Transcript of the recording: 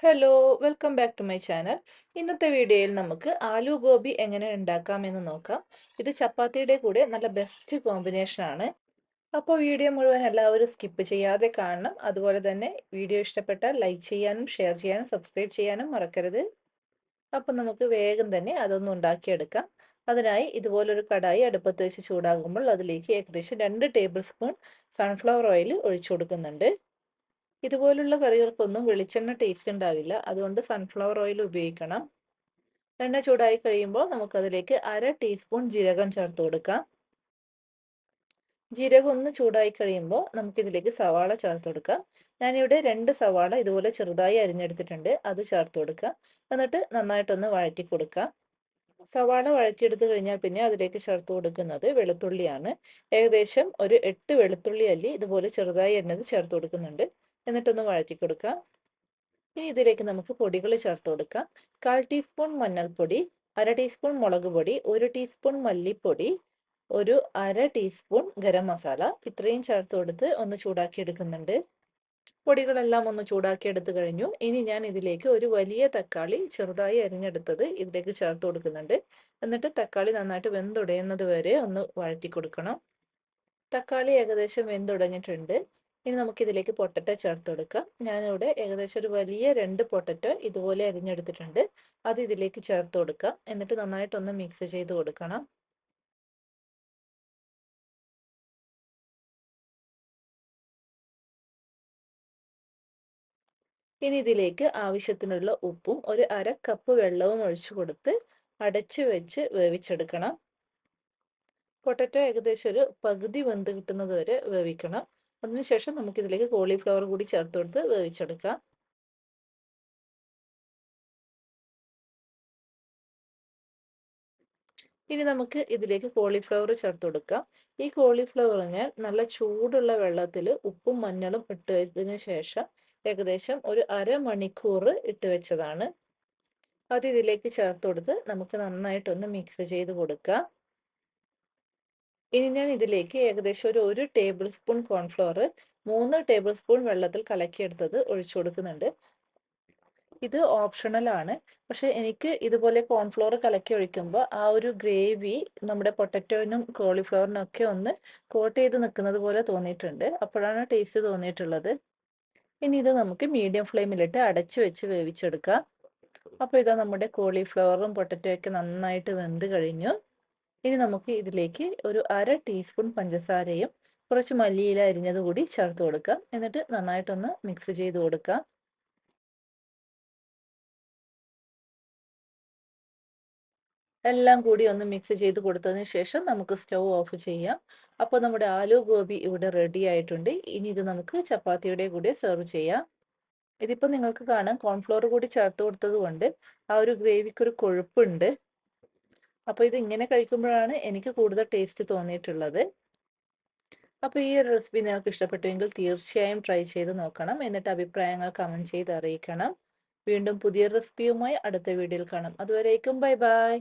Hello, welcome back to my channel. ഇന്നത്തെ വീഡിയോയിൽ നമുക്ക് ആലു ഗോബി എങ്ങനെ ഉണ്ടാക്കാമെന്ന് നോക്കാം. ഇത് ചപ്പാത്തിയുടെ കൂടെ നല്ല ബെസ്റ്റ് കോമ്പിനേഷൻ ആണ്. അപ്പോൾ വീഡിയോ മുഴുവൻ എല്ലാവരും സ്കിപ്പ് ചെയ്യാതെ കാണണം. അതുപോലെ തന്നെ വീഡിയോ ഇഷ്ടപ്പെട്ടാൽ ലൈക്ക് ചെയ്യാനും ഷെയർ ചെയ്യാനും സബ്സ്ക്രൈബ് ചെയ്യാനും മറക്കരുത്. അപ്പോൾ നമുക്ക് വേഗം തന്നെ അതൊന്ന് ഉണ്ടാക്കിയെടുക്കാം. അതിനായി ഇതുപോലൊരു കടായി അടുപ്പത്ത് വെച്ച് ചൂടാകുമ്പോൾ അതിലേക്ക് ഏകദേശം 2 ടേബിൾ സ്പൂൺ സൺഫ്ലവർ ഓയിൽ ഒഴിച്ചു കൊടുക്കുന്നുണ്ട്. ഇതുപോലുള്ള കറികൾക്കൊന്നും വെളിച്ചെണ്ണ ടേസ്റ്റ് ഉണ്ടാവില്ല. അതുകൊണ്ട് സൺഫ്ലവർ ഓയിൽ ഉപയോഗിക്കണം. എണ്ണ ചൂടായി കഴിയുമ്പോൾ നമുക്കതിലേക്ക് 1/2 ടീസ്പൂൺ ജീരകം ചേർത്ത് കൊടുക്കാം. ജീരകം ഒന്ന് ചൂടായി കഴിയുമ്പോൾ നമുക്കിതിലേക്ക് സവാള ചേർത്ത് കൊടുക്കാം. ഞാനിവിടെ 2 സവാള ഇതുപോലെ ചെറുതായി അരിഞ്ഞെടുത്തിട്ടുണ്ട്. അത് ചേർത്ത് കൊടുക്കാം. എന്നിട്ട് നന്നായിട്ടൊന്ന് വഴറ്റി കൊടുക്കാം. സവാള വഴറ്റിയെടുത്ത് കഴിഞ്ഞാൽ പിന്നെ അതിലേക്ക് ചേർത്ത് കൊടുക്കുന്നത് വെളുത്തുള്ളിയാണ്. ഏകദേശം ഒരു 8 വെളുത്തുള്ളി അല്ലി ഇതുപോലെ ചെറുതായി അരിഞ്ഞത് ചേർത്ത് കൊടുക്കുന്നുണ്ട്. എന്നിട്ടൊന്ന് വഴറ്റി കൊടുക്കാം. ഇനി ഇതിലേക്ക് നമുക്ക് പൊടികൾ ചേർത്ത് കൊടുക്കാം. 1/4 ടീസ്പൂൺ മഞ്ഞൾപ്പൊടി, 1/2 ടീസ്പൂൺ മുളക് പൊടി, 1 ടീസ്പൂൺ മല്ലിപ്പൊടി, ഒരു 1/2 ടീസ്പൂൺ ഗരം മസാല ഇത്രയും ചേർത്ത് കൊടുത്ത് ഒന്ന് ചൂടാക്കി എടുക്കുന്നുണ്ട്. പൊടികളെല്ലാം ഒന്ന് ചൂടാക്കി എടുത്തു കഴിഞ്ഞു. ഇനി ഞാൻ ഇതിലേക്ക് ഒരു വലിയ തക്കാളി ചെറുതായി അരിഞ്ഞെടുത്തത് ഇതിലേക്ക് ചേർത്ത് കൊടുക്കുന്നുണ്ട്. എന്നിട്ട് തക്കാളി നന്നായിട്ട് വെന്തുടയുന്നത് വരെ ഒന്ന് വഴറ്റി കൊടുക്കണം. തക്കാളി ഏകദേശം വെന്തുടഞ്ഞിട്ടുണ്ട്. ഇനി നമുക്കിതിലേക്ക് പൊട്ടറ്റോ ചേർത്ത് കൊടുക്കാം. ഞാനിവിടെ ഏകദേശം ഒരു വലിയ 2 പൊട്ടറ്റോ ഇതുപോലെ അരിഞ്ഞെടുത്തിട്ടുണ്ട്. അത് ഇതിലേക്ക് ചേർത്ത് കൊടുക്കാം. എന്നിട്ട് നന്നായിട്ടൊന്ന് മിക്സ് ചെയ്ത് കൊടുക്കണം. ഇനി ഇതിലേക്ക് ആവശ്യത്തിനുള്ള ഉപ്പും ഒരു 1/2 കപ്പ് വെള്ളവും ഒഴിച്ചു കൊടുത്ത് അടച്ച് വെച്ച് വേവിച്ചെടുക്കണം. പൊട്ടറ്റോ ഏകദേശം ഒരു പകുതി വെന്ത് കിട്ടുന്നത് വരെ വേവിക്കണം. അതിനുശേഷം നമുക്കിതിലേക്ക് കോളിഫ്ലവർ കൂടി ചേർത്ത് കൊടുത്ത് വേവിച്ചെടുക്കാം. ഇനി നമുക്ക് ഇതിലേക്ക് കോളിഫ്ലവർ ചേർത്ത് കൊടുക്കാം. ഈ കോളിഫ്ലവറിന് നല്ല ചൂടുള്ള വെള്ളത്തിൽ ഉപ്പും മഞ്ഞളും ഇട്ട് വെച്ചതിന് ശേഷം ഏകദേശം ഒരു അരമണിക്കൂർ ഇട്ട് വെച്ചതാണ്. അത് ഇതിലേക്ക് ചേർത്ത് കൊടുത്ത് നമുക്ക് നന്നായിട്ടൊന്ന് മിക്സ് ചെയ്ത് കൊടുക്കാം. ഇനി ഞാൻ ഇതിലേക്ക് ഏകദേശം ഒരു table spoon cornflour 3 table spoon വെള്ളത്തിൽ കലക്കിയെടുത്തത് ഒഴിച്ചു കൊടുക്കുന്നുണ്ട്. ഇത് ഓപ്ഷണൽ ആണ്. പക്ഷെ എനിക്ക് ഇതുപോലെ കോൺഫ്ലോർ കലക്കി ഒഴിക്കുമ്പോൾ ആ ഒരു ഗ്രേവി നമ്മുടെ പൊട്ടറ്റോനും കോളിഫ്ലവറിനും ഒക്കെ ഒന്ന് കോട്ട് ചെയ്ത് നിൽക്കുന്നത് പോലെ തോന്നിയിട്ടുണ്ട്. അപ്പോഴാണ് ടേസ്റ്റ് തോന്നിയിട്ടുള്ളത്. ഇനി ഇത് നമുക്ക് മീഡിയം ഫ്ലെയിമിലിട്ട് അടച്ചു വെച്ച് വേവിച്ചെടുക്കാം. അപ്പോൾ ഇതാ നമ്മുടെ കോളിഫ്ലവറും പൊട്ടറ്റോയൊക്കെ നന്നായിട്ട് വെന്ത് കഴിഞ്ഞു. ഇനി നമുക്ക് ഇതിലേക്ക് ഒരു 1/2 ടീസ്പൂൺ പഞ്ചസാരയും കുറച്ച് മല്ലിയില അരിഞ്ഞത് കൂടി ചേർത്ത് കൊടുക്കാം. എന്നിട്ട് നന്നായിട്ടൊന്ന് മിക്സ് ചെയ്ത് കൊടുക്കാം. എല്ലാം കൂടി ഒന്ന് മിക്സ് ചെയ്ത് കൊടുത്തതിന് ശേഷം നമുക്ക് സ്റ്റൗ ഓഫ് ചെയ്യാം. അപ്പോൾ നമ്മുടെ ആലു ഗോബി ഇവിടെ റെഡി ആയിട്ടുണ്ട്. ഇനി ഇത് നമുക്ക് ചപ്പാത്തിയുടെ കൂടെ സെർവ് ചെയ്യാം. ഇതിപ്പോൾ നിങ്ങൾക്ക് കാണാം കോൺഫ്ലോർ കൂടി ചേർത്ത് കൊടുത്തത് കൊണ്ട് ആ ഒരു ഗ്രേവിക്ക് ഒരു കൊഴുപ്പുണ്ട്. അപ്പോൾ ഇത് ഇങ്ങനെ കഴിക്കുമ്പോഴാണ് എനിക്ക് കൂടുതൽ ടേസ്റ്റ് തോന്നിയിട്ടുള്ളത്. അപ്പോൾ ഈ ഒരു റെസിപ്പി നിങ്ങൾക്ക് ഇഷ്ടപ്പെട്ടുവെങ്കിൽ തീർച്ചയായും ട്രൈ ചെയ്ത് നോക്കണം. എന്നിട്ട് അഭിപ്രായങ്ങൾ കമൻറ്റ് ചെയ്ത് അറിയിക്കണം. വീണ്ടും പുതിയ റെസിപ്പിയുമായി അടുത്ത വീഡിയോയിൽ കാണാം. അതുവരേക്കും ബൈ ബൈ.